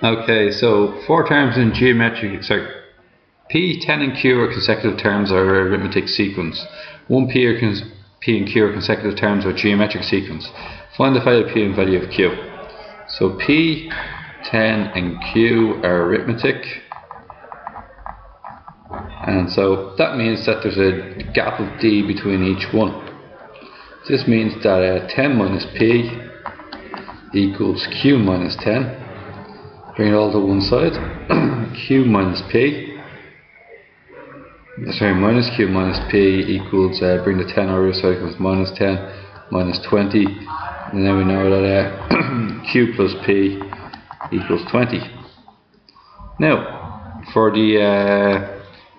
Okay, so four terms in geometric, P, 10 and Q are consecutive terms or arithmetic sequence. 1 P, P and Q are consecutive terms or geometric sequence. Find the value of P and value of Q. So P, 10 and Q are arithmetic. And so that means that there's a gap of D between each one. This means that 10 minus P equals Q minus 10. Bring it all to one side. Q minus P. Minus Q minus P equals, bring the 10 over the side, equals minus 10 minus 20. And then we know that Q plus P equals 20. Now, for the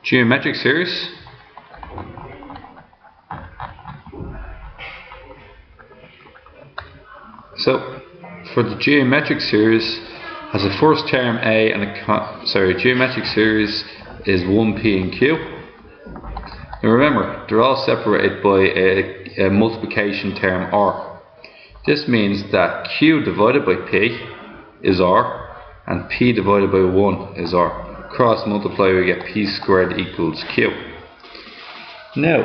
geometric series, has a first term A and geometric series is 1P and Q. Now remember, they're all separated by a multiplication term R. This means that Q divided by P is R and P divided by 1 is R. Cross multiply, we get P squared equals Q. Now,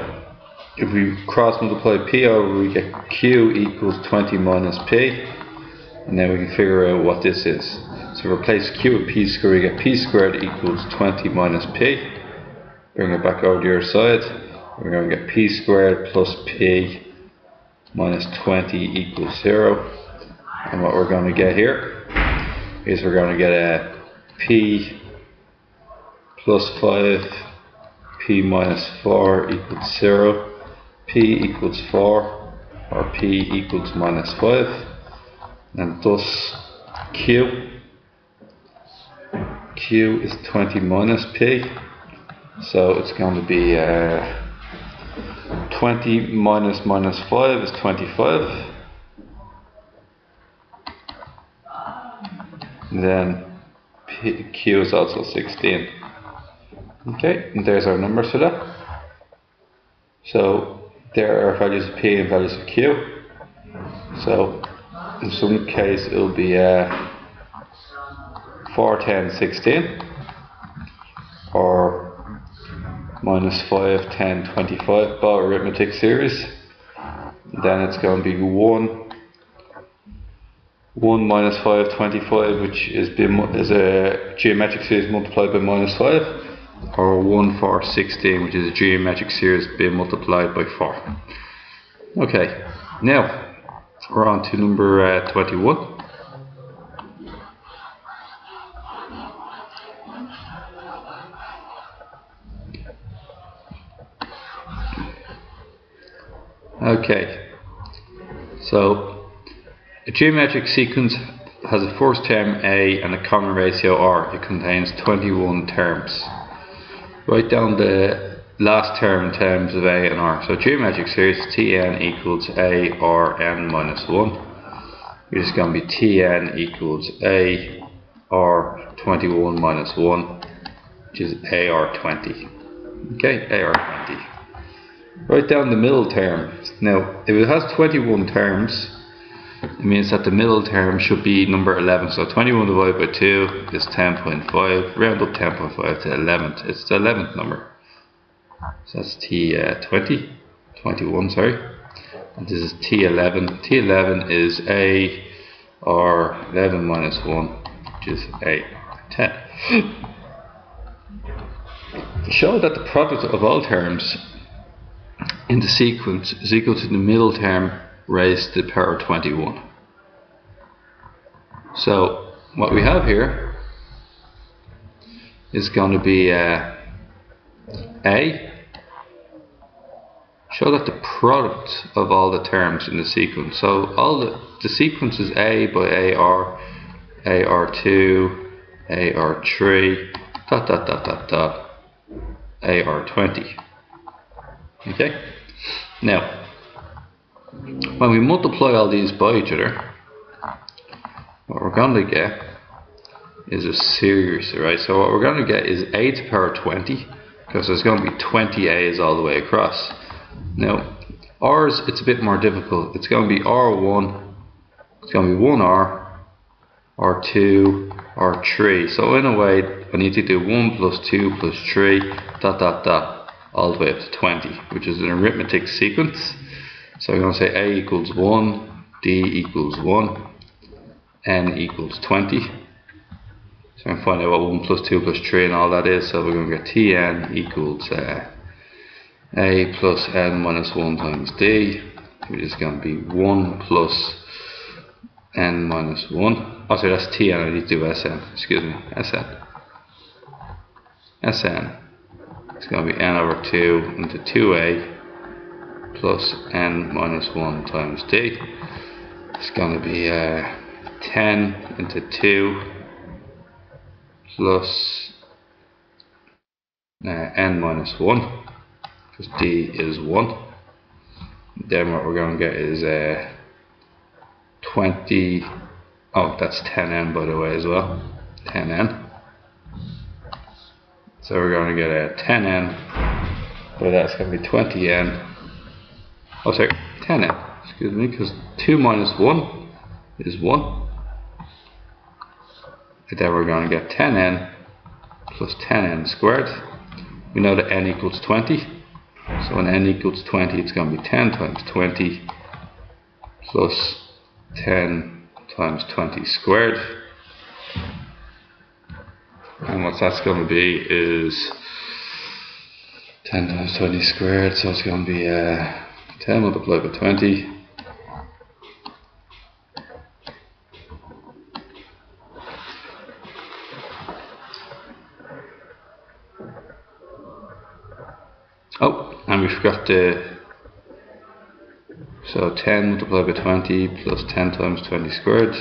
if we cross multiply P over, we get Q equals 20 minus P. And now we can figure out what this is. So replace Q with P squared, we get P squared equals 20 minus P. Bring it back over to your side. We're going to get P squared plus P minus 20 equals 0. And what we're going to get here is we're going to get a P plus 5, P minus 4 equals 0, P equals 4, or P equals minus 5. And thus Q is 20 minus P, so it's going to be 20 minus 5 is 25. Then Q is also 16. Okay, and there's our numbers for that. So there are values of P and values of Q. So in some case it will be 4, 10, 16, or minus 5, 10, 25, both arithmetic series. Then it's going to be 1 minus 5, 25, which is a geometric series multiplied by minus 5, or 1, 4, 16, which is a geometric series being multiplied by 4. Okay, now we're on to number 21. Okay, so a geometric sequence has a first term A and a common ratio R. It contains 21 terms. Write down the last term in terms of A and R. So geometric series Tn equals A R n minus 1. It's just going to be Tn equals A R 21 minus 1, which is AR 20. Okay, AR 20. Write down the middle term. Now, if it has 21 terms, it means that the middle term should be number 11. So 21 divided by 2 is 10.5. Round up 10.5 to 11th. It's the 11th number. So that's T20, 21, sorry. And this is T11. T11 is A or 11 minus 1, which is A or 10. Show that the product of all terms in the sequence is equal to the middle term raised to the power of 21. So what we have here is going to be A. Show that the product of all the terms in the sequence. So all the sequence is A by AR, AR2, AR3, dot dot dot dot dot, AR20. Okay. Now, when we multiply all these by each other, what we're going to get is a series, right? So what we're going to get is A to the power 20, because there's going to be 20 A's all the way across. Now, R's, it's a bit more difficult. It's going to be R1, it's going to be 1R, R2, R3. So in a way, I need to do 1 plus 2 plus 3, dot dot dot, all the way up to 20, which is an arithmetic sequence. So I'm going to say A equals 1, D equals 1, N equals 20. So I'm going to find out what 1 plus 2 plus 3 and all that is. So we're going to get Tn equals A plus N minus 1 times D, which is going to be 1 plus N minus 1. Oh, sorry, that's Tn. I need to do Sn. Excuse me, Sn. Sn. It's going to be N over 2 into 2A plus N minus 1 times D. It's going to be 10 into 2 plus N minus 1, because D is 1. Then what we're going to get is 20, oh, that's 10n by the way as well, 10n. So we're going to get a 10n, but that's going to be 20n, oh sorry, 10n, excuse me, because 2 minus 1 is 1. And then we're going to get 10n plus 10n squared. We know that n equals 20, so when n equals 20 it's going to be 10 times 20 plus 10 times 20 squared. And what that's going to be is 10 times 20 squared, so it's going to be 10 multiplied by 20. Oh, and we forgot the, so 10 multiplied by 20 plus 10 times 20 squared.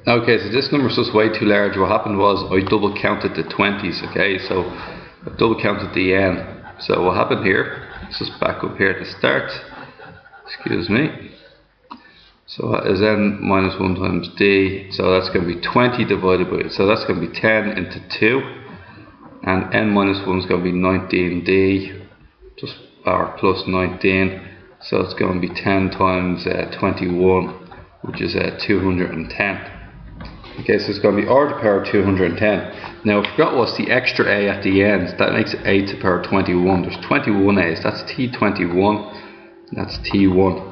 Okay, so this number is just way too large. What happened was I double counted the 20s, okay, so I double counted the n. So what happened here, let's just back up here at the start, excuse me. So that is n minus 1 times d, so that's going to be 20 divided by, so that's going to be 10 into 2, and n minus 1 is going to be 19d, just r plus 19, so it's going to be 10 times 21, which is 210. Okay, so it's going to be r to the power 210. Now I forgot what's the extra a at the end, that makes it a to the power 21. There's 21 a's, that's t21, that's t1.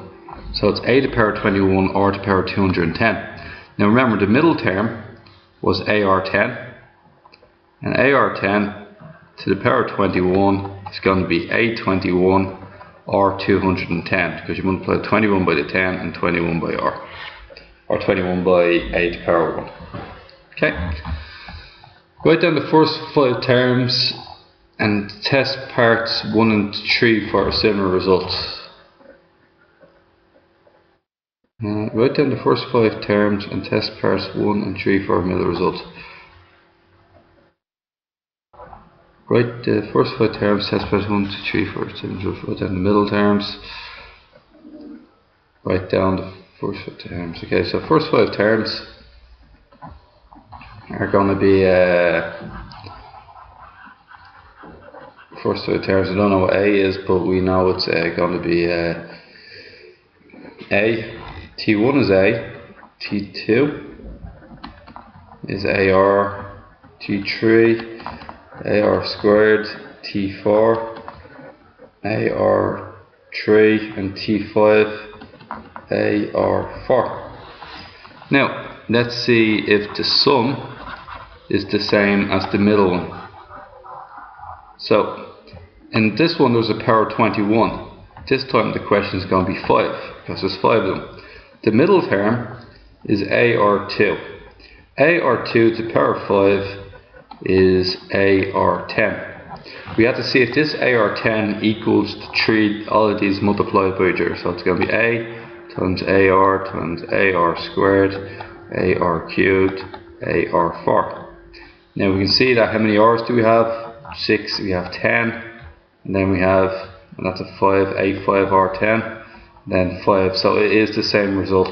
So it's a to the power 21, r to the power 210. Now remember, the middle term was ar10, and ar10 to the power 21 is going to be a21 r 210, because you multiply 21 by the 10 and 21 by r, or 21 by a to the power 1. Okay, write down the first 5 terms and test parts 1 and 3 for similar results. Write down the first 5 terms and test parts 1 and 3 for a similar result. Write the first 5 terms, test parts 1 to 3 for a similar result. Write down the middle terms. Write down the first 5 terms. Okay, so first 5 terms are going to be first 5 terms. I don't know what A is, but we know it's going to be A. T1 is A, T2 is AR, T3 AR squared, T4 AR3, and T5 AR4. Now let's see if the sum is the same as the middle one. So in this one there's a power 21. This time the question is going to be 5, because there's 5 of them. The middle term is AR2. AR2 to the power 5 is AR10. We have to see if this AR10 equals to all of these multiplied by each other. So it's going to be A times AR times AR squared, AR cubed, AR4. Now we can see that how many R's do we have? 6, we have 10, and then we have, and that's a 5, A5R10. Then 5, so it is the same result,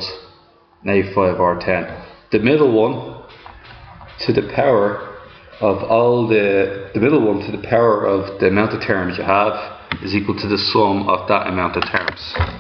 A5R10. The middle one to the power of all the middle one to the power of the amount of terms you have is equal to the sum of that amount of terms.